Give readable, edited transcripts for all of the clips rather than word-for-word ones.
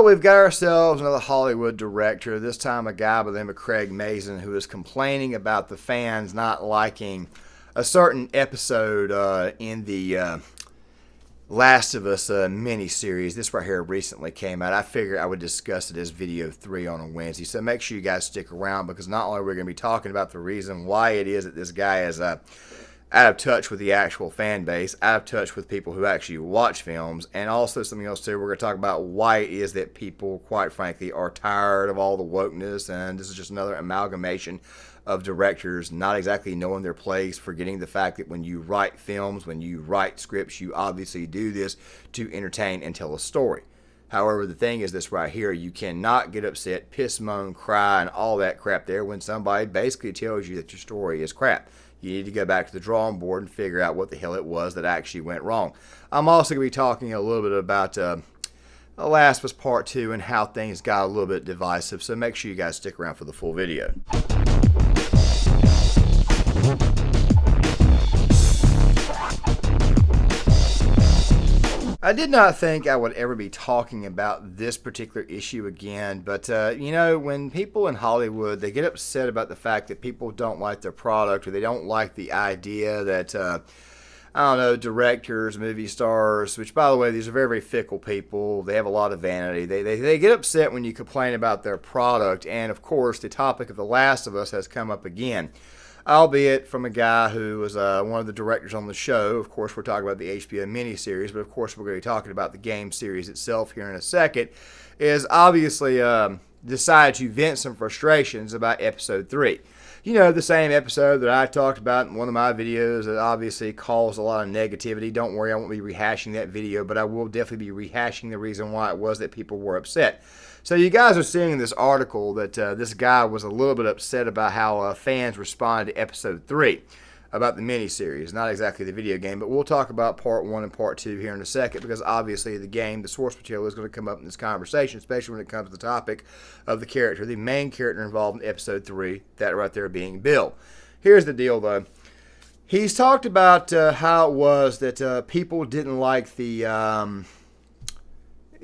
Well, we've got ourselves another Hollywood director, this time a guy by the name of Craig Mazin, who is complaining about the fans not liking a certain episode in the Last of Us miniseries. This right here recently came out. I figured I would discuss it as video 3 on a Wednesday, so make sure you guys stick around, because not only are we going to be talking about the reason why it is that this guy is out of touch with the actual fan base, out of touch with people who actually watch films, and also something else too. We're going to talk about why it is that people, quite frankly, are tired of all the wokeness, and this is just another amalgamation of directors not exactly knowing their place, forgetting the fact that when you write films, when you write scripts, you obviously do this to entertain and tell a story. However, the thing is this right here: you cannot get upset, piss, moan, cry, and all that crap there when somebody basically tells you that your story is crap. You need to go back to the drawing board and figure out what the hell it was that actually went wrong. I'm also going to be talking a little bit about The Last of Us Part 2 and how things got a little bit divisive, so make sure you guys stick around for the full video. I did not think I would ever be talking about this particular issue again, but when people in Hollywood, they get upset about the fact that people don't like their product, or they don't like the idea that, directors, movie stars, which, by the way, these are very, very fickle people. They have a lot of vanity. They get upset when you complain about their product, and, of course, the topic of The Last of Us has come up again, albeit from a guy who was one of the directors on the show. Of course, we're talking about the HBO miniseries, but of course we're going to be talking about the game series itself here in a second, is obviously decided to vent some frustrations about Episode 3. You know, the same episode that I talked about in one of my videos that obviously caused a lot of negativity. Don't worry, I won't be rehashing that video, but I will definitely be rehashing the reason why it was that people were upset. So you guys are seeing in this article that this guy was a little bit upset about how fans responded to Episode 3 about the miniseries. Not exactly the video game, but we'll talk about Part 1 and Part 2 here in a second, because obviously the game, the source material, is going to come up in this conversation, especially when it comes to the topic of the character, the main character involved in Episode 3, that right there being Bill. Here's the deal, though. He's talked about how it was that people didn't like the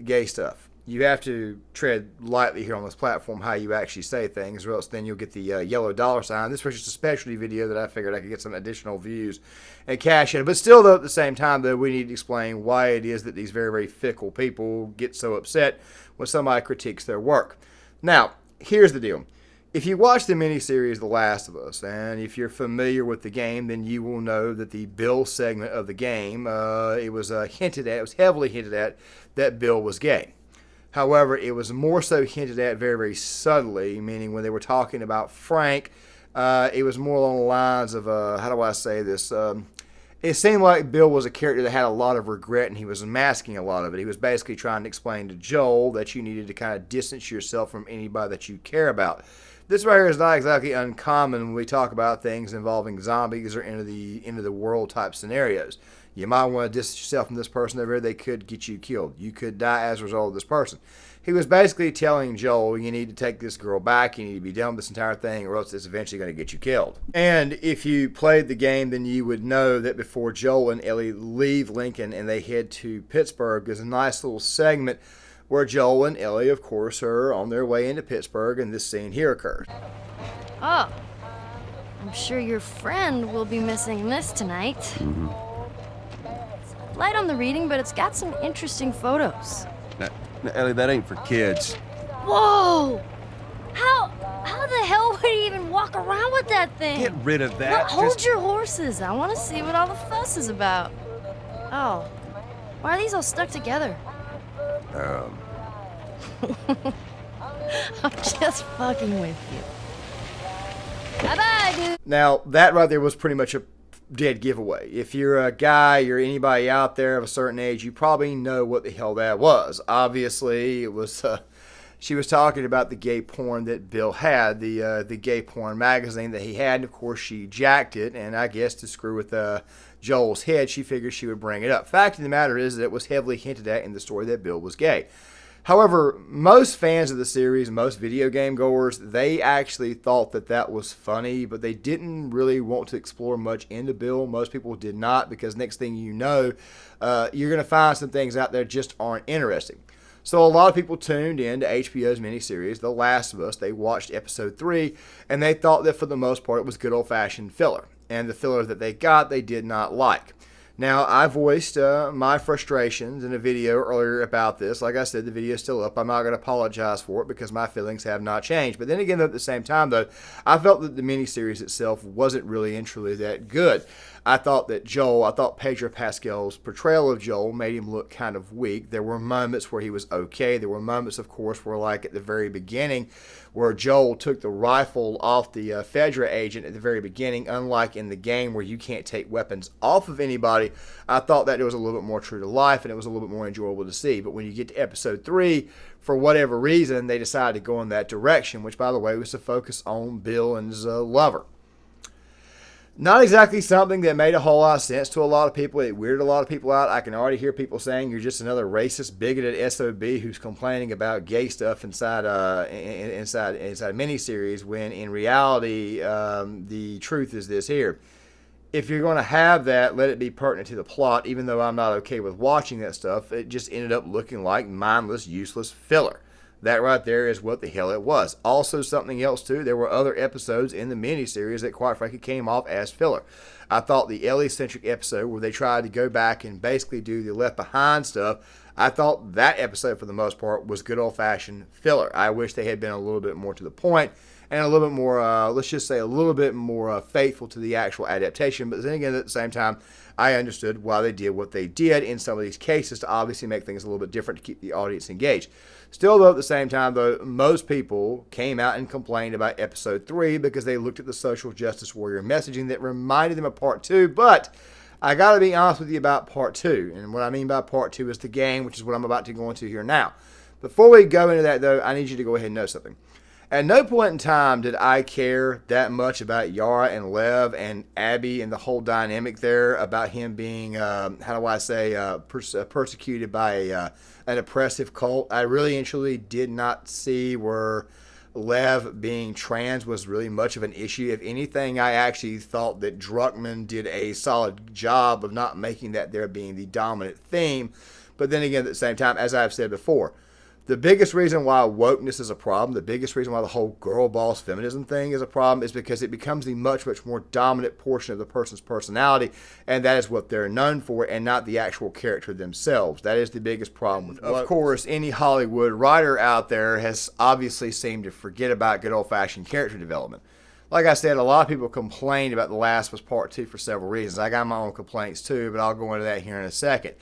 gay stuff. You have to tread lightly here on this platform how you actually say things, or else then you'll get the yellow dollar sign. This was just a specialty video that I figured I could get some additional views and cash in. But still, though, at the same time, though, we need to explain why it is that these very, very fickle people get so upset when somebody critiques their work. Now, here's the deal. If you watch the miniseries The Last of Us, and if you're familiar with the game, then you will know that the Bill segment of the game, it was heavily hinted at that Bill was gay. However, it was more so hinted at very, very subtly, meaning when they were talking about Frank, it was more along the lines of, how do I say this? It seemed like Bill was a character that had a lot of regret, and he was masking a lot of it. He was basically trying to explain to Joel that you needed to kind of distance yourself from anybody that you care about. This right here is not exactly uncommon when we talk about things involving zombies or end of the world type scenarios. You might want to distance yourself from this person over here. They could get you killed. You could die as a result of this person. He was basically telling Joel, you need to take this girl back. You need to be done with this entire thing, or else it's eventually going to get you killed. And if you played the game, then you would know that before Joel and Ellie leave Lincoln and they head to Pittsburgh, there's a nice little segment where Joel and Ellie, of course, are on their way into Pittsburgh, and this scene here occurs. Oh, I'm sure your friend will be missing this tonight. Mm-hmm. Light on the reading, but it's got some interesting photos. Now, Ellie, that ain't for kids. Whoa! How the hell would he even walk around with that thing? Get rid of that. Well, hold your horses. I want to see what all the fuss is about. Oh, why are these all stuck together? I'm just fucking with you. Bye-bye, dude. Now, that right there was pretty much a dead giveaway. If you're a guy, you're anybody out there of a certain age, you probably know what the hell that was. Obviously, it was she was talking about the gay porn that Bill had, the gay porn magazine that he had, and of course she jacked it, and I guess to screw with Joel's head, she figured she would bring it up. Fact of the matter is that it was heavily hinted at in the story that Bill was gay. However, most fans of the series, most video game goers, they actually thought that that was funny, but they didn't really want to explore much into Bill. Most people did not, because next thing you know, you're going to find some things out there just aren't interesting. So a lot of people tuned in to HBO's miniseries, The Last of Us. They watched episode 3, and they thought that for the most part it was good old-fashioned filler. And the filler that they got, they did not like. Now, I voiced my frustrations in a video earlier about this. Like I said, the video is still up. I'm not going to apologize for it because my feelings have not changed. But then again, at the same time, though, I felt that the miniseries itself wasn't really and truly that good. I thought Pedro Pascal's portrayal of Joel made him look kind of weak. There were moments where he was okay. There were moments, of course, where like at the very beginning, where Joel took the rifle off the Fedra agent at the very beginning, unlike in the game where you can't take weapons off of anybody. I thought that it was a little bit more true to life and it was a little bit more enjoyable to see. But when you get to episode 3, for whatever reason, they decided to go in that direction, which, by the way, was to focus on Bill and his lover. Not exactly something that made a whole lot of sense to a lot of people. It weirded a lot of people out. I can already hear people saying you're just another racist, bigoted SOB who's complaining about gay stuff inside miniseries, when in reality, the truth is this here. If you're going to have that, let it be pertinent to the plot, even though I'm not okay with watching that stuff. It just ended up looking like mindless, useless filler. That right there is what the hell it was. Also, something else, too, there were other episodes in the miniseries that, quite frankly, came off as filler. I thought the Ellie-centric episode where they tried to go back and basically do the Left Behind stuff, I thought that episode, for the most part, was good old-fashioned filler. I wish they had been a little bit more to the point and a little bit more, let's just say, a little bit more faithful to the actual adaptation. But then again, at the same time, I understood why they did what they did in some of these cases to obviously make things a little bit different to keep the audience engaged. Still, though, at the same time, though, most people came out and complained about episode 3 because they looked at the social justice warrior messaging that reminded them of part 2. But I got to be honest with you about part 2. And what I mean by part 2 is the game, which is what I'm about to go into here now. Before we go into that, though, I need you to go ahead and know something. At no point in time did I care that much about Yara and Lev and Abby and the whole dynamic there about him being, persecuted by an oppressive cult. I really and truly did not see where Lev being trans was really much of an issue. If anything, I actually thought that Druckmann did a solid job of not making that there being the dominant theme. But then again, at the same time, as I've said before, the biggest reason why wokeness is a problem, the biggest reason why the whole girl boss feminism thing is a problem is because it becomes the much, much more dominant portion of the person's personality, and that is what they're known for and not the actual character themselves. That is the biggest problem with wokeness. Of course, any Hollywood writer out there has obviously seemed to forget about good old-fashioned character development. Like I said, a lot of people complained about The Last of Us Part 2 for several reasons. I got my own complaints too, but I'll go into that here in a second.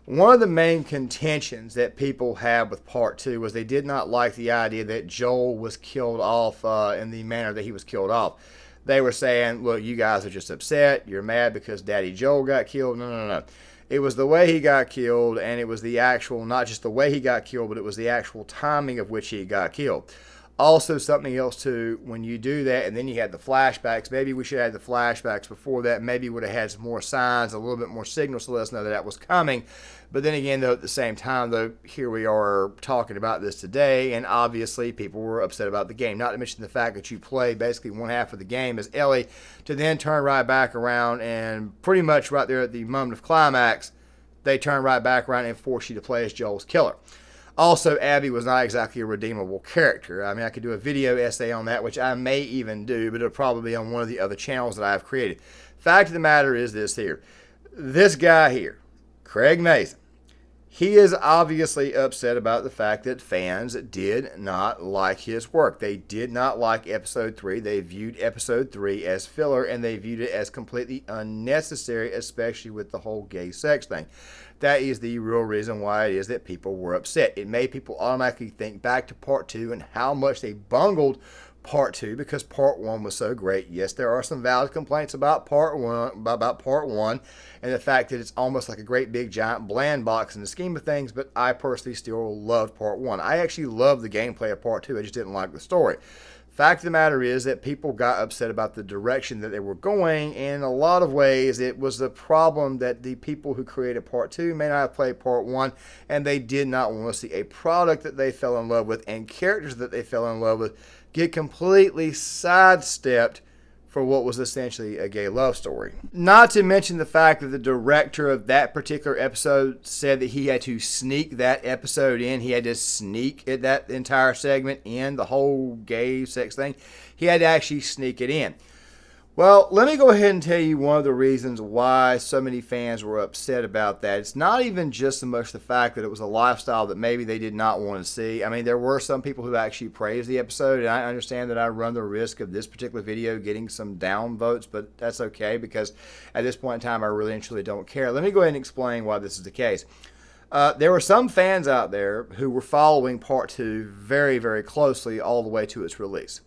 One of the main contentions that people had with Part 2 was they did not like the idea that Joel was killed off in the manner that he was killed off. They were saying, look, you guys are just upset. You're mad because Daddy Joel got killed. No. It was the way he got killed, and it was the actual, not just the way he got killed, but it was the actual timing of which he got killed. Also, something else, too, when you do that and then you had the flashbacks, maybe we should have had the flashbacks before that. Maybe would have had some more signs, a little bit more signals to let us know that was coming. But then again, though, at the same time, though, here we are talking about this today, and obviously people were upset about the game. Not to mention the fact that you play basically one half of the game as Ellie to then turn right back around and pretty much right there at the moment of climax, they turn right back around and force you to play as Joel's killer. Also, Abby was not exactly a redeemable character. I mean, I could do a video essay on that, which I may even do, but it'll probably be on one of the other channels that I've created. Fact of the matter is this here. This guy here, Craig Mason, he is obviously upset about the fact that fans did not like his work. They did not like Episode 3. They viewed Episode 3 as filler, and they viewed it as completely unnecessary, especially with the whole gay sex thing. That is the real reason why it is that people were upset. It made people automatically think back to Part 2 and how much they bungled Part 2 because Part 1 was so great. Yes, there are some valid complaints about Part 1 and the fact that it's almost like a great big giant bland box in the scheme of things, but I personally still loved Part 1. I actually loved the gameplay of Part 2. I just didn't like the story. Fact of the matter is that people got upset about the direction that they were going. In a lot of ways, it was the problem that the people who created Part 2 may not have played Part 1, and they did not want to see a product that they fell in love with and characters that they fell in love with get completely sidestepped for what was essentially a gay love story. Not to mention the fact that the director of that particular episode said that he had to sneak that episode in. He had to sneak that entire segment in, the whole gay sex thing. He had to actually sneak it in. Well, let me go ahead and tell you one of the reasons why so many fans were upset about that. It's not even just so much the fact that it was a lifestyle that maybe they did not want to see. I mean, there were some people who actually praised the episode, and I understand that I run the risk of this particular video getting some down votes, but that's okay because at this point in time, I really and truly don't care. Let me go ahead and explain why this is the case. There were some fans out there who were following Part 2 very, very closely all the way to its release.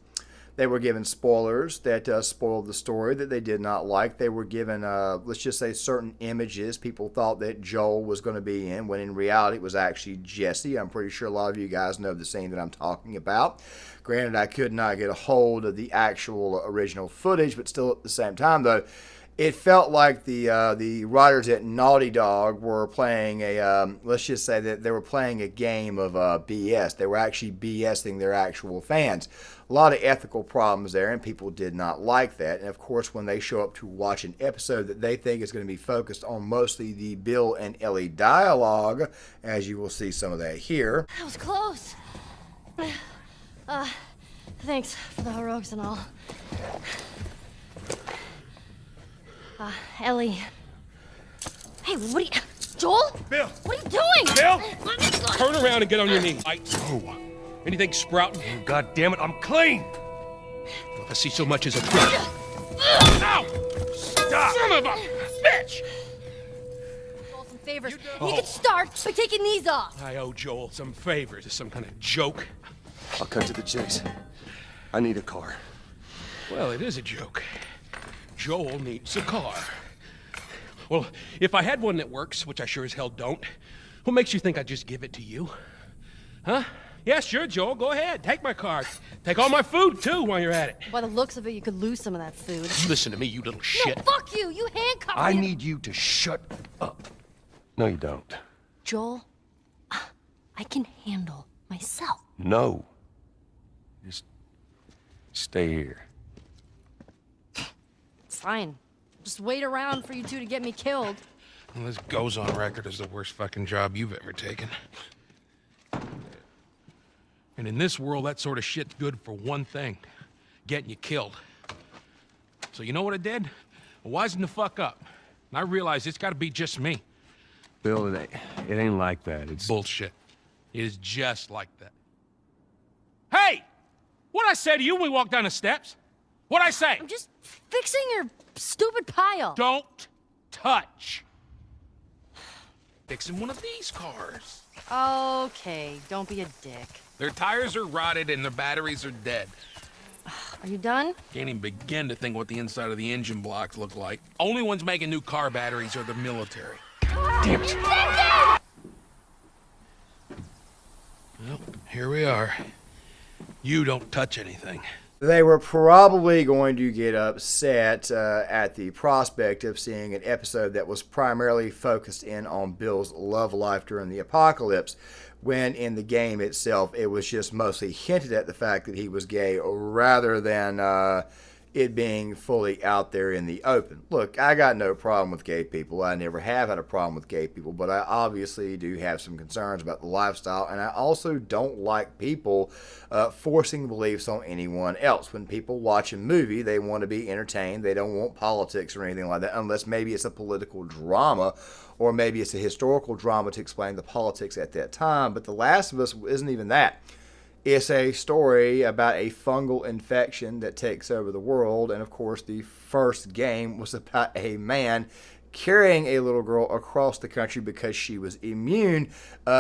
They were given spoilers that spoiled the story that they did not like. They were given, let's just say, certain images people thought that Joel was going to be in, when in reality it was actually Jesse. I'm pretty sure a lot of you guys know the scene that I'm talking about. Granted, I could not get a hold of the actual original footage, but still at the same time, though, it felt like the writers at Naughty Dog were playing let's just say that they were playing a game of BS. They were actually BSing their actual fans. A lot of ethical problems there, and people did not like that. And of course, when they show up to watch an episode that they think is going to be focused on mostly the Bill and Ellie dialogue, as you will see some of that here. That was close. Thanks for the heroics and all. Ellie. Hey, what are you... Joel? Bill! What are you doing? Bill! Let me go. Turn around and get on your knees. Oh. Anything sprouting? Oh, God damn it, I'm clean! If I see so much as a twitch. Ow! Stop! Son of a bitch! Joel, some favors. You can start by taking these off. I owe Joel some favors. Is some kind of joke? I'll cut to the chase. I need a car. Well, it is a joke. Joel needs a car. Well, if I had one that works, which I sure as hell don't, what makes you think I'd just give it to you? Huh? Yeah, sure, Joel. Go ahead. Take my car. Take all my food, too, while you're at it. By the looks of it, you could lose some of that food. Listen to me, you little shit. No, fuck you! You handcuffed me! I need you to shut up. No, you don't. Joel, I can handle myself. No. Just stay here. Fine. Just wait around for you two to get me killed. Well, this goes on record as the worst fucking job you've ever taken. And in this world, that sort of shit's good for one thing. Getting you killed. So you know what I did? I wisened the fuck up. And I realized it's gotta be just me. Bill, it ain't like that. It's Bullshit. It is just like that. Hey! What'd I say to you when we walked down the steps? What'd I say? I'm just fixing your stupid pile. Don't touch. Fixing one of these cars. Okay, don't be a dick. Their tires are rotted and their batteries are dead. Are you done? Can't even begin to think what the inside of the engine blocks look like. Only ones making new car batteries are the military. Damn it. Well, here we are. You don't touch anything. They were probably going to get upset at the prospect of seeing an episode that was primarily focused in on Bill's love life during the apocalypse, when in the game itself it was just mostly hinted at the fact that he was gay rather than it being fully out there in the open. Look, I got no problem with gay people. I never have had a problem with gay people, but I obviously do have some concerns about the lifestyle, and I also don't like people forcing beliefs on anyone else. When people watch a movie, they want to be entertained. They don't want politics or anything like that, unless maybe it's a political drama, or maybe it's a historical drama to explain the politics at that time. But The Last of Us isn't even that. It's a story about a fungal infection that takes over the world, and of course the first game was about a man carrying a little girl across the country because she was immune,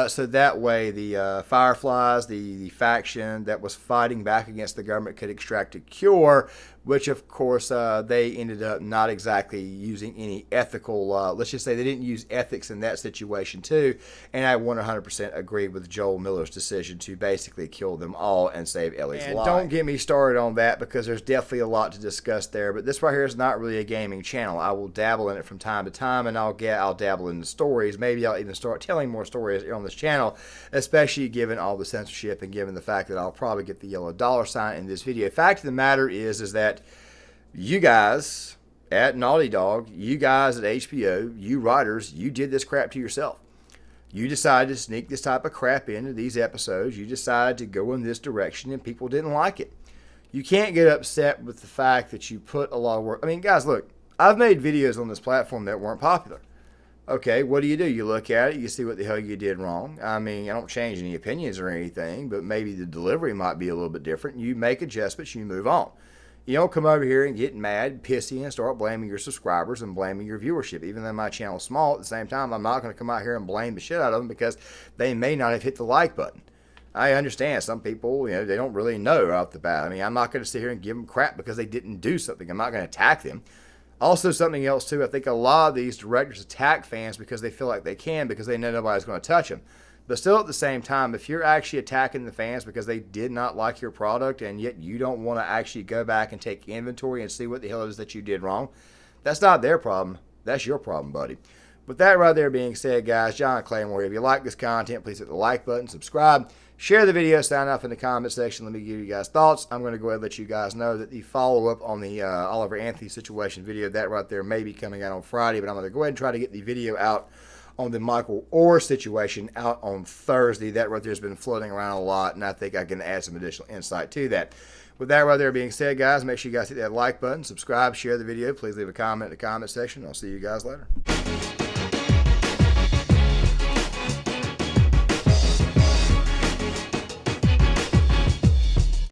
so that way the Fireflies, the faction that was fighting back against the government, could extract a cure, which of course they ended up not exactly using any ethical, let's just say they didn't use ethics in that situation too, and I 100% agree with Joel Miller's decision to basically kill them all and save Ellie's life. Don't get me started on that, because there's definitely a lot to discuss there, but this right here is not really a gaming channel. I will dabble in it from time to time, and I'll dabble in the stories. Maybe I'll even start telling more stories on this channel, especially given all the censorship and given the fact that I'll probably get the yellow dollar sign in this video. Fact of the matter is that You guys at Naughty Dog, you guys at HBO, you writers, you did this crap to yourself. You decided to sneak this type of crap into these episodes. You decided to go in this direction, and people didn't like it. You can't get upset with the fact that you put a lot of work. I mean, guys, look, I've made videos on this platform that weren't popular. Okay, what do? You look at it, you see what the hell you did wrong. I mean, I don't change any opinions or anything, but maybe the delivery might be a little bit different. You make adjustments, you move on. You don't come over here and get mad, pissy, and start blaming your subscribers and blaming your viewership. Even though my channel's small, at the same time, I'm not going to come out here and blame the shit out of them because they may not have hit the like button. I understand some people, they don't really know right off the bat. I mean, I'm not going to sit here and give them crap because they didn't do something. I'm not going to attack them. Also, something else, too, I think a lot of these directors attack fans because they feel like they can because they know nobody's going to touch them. But still, at the same time, if you're actually attacking the fans because they did not like your product and yet you don't want to actually go back and take inventory and see what the hell it is that you did wrong, that's not their problem. That's your problem, buddy. With that right there being said, guys, John Claymore, if you like this content, please hit the like button, subscribe, share the video, sign off in the comment section. Let me give you guys thoughts. I'm going to go ahead and let you guys know that the follow-up on the Oliver Anthony situation video, that right there may be coming out on Friday, but I'm going to go ahead and try to get the video out on the Michael Orr situation out on Thursday. That right there has been floating around a lot, and I think I can add some additional insight to that. With that right there being said, guys, make sure you guys hit that like button, subscribe, share the video. Please leave a comment in the comment section. I'll see you guys later.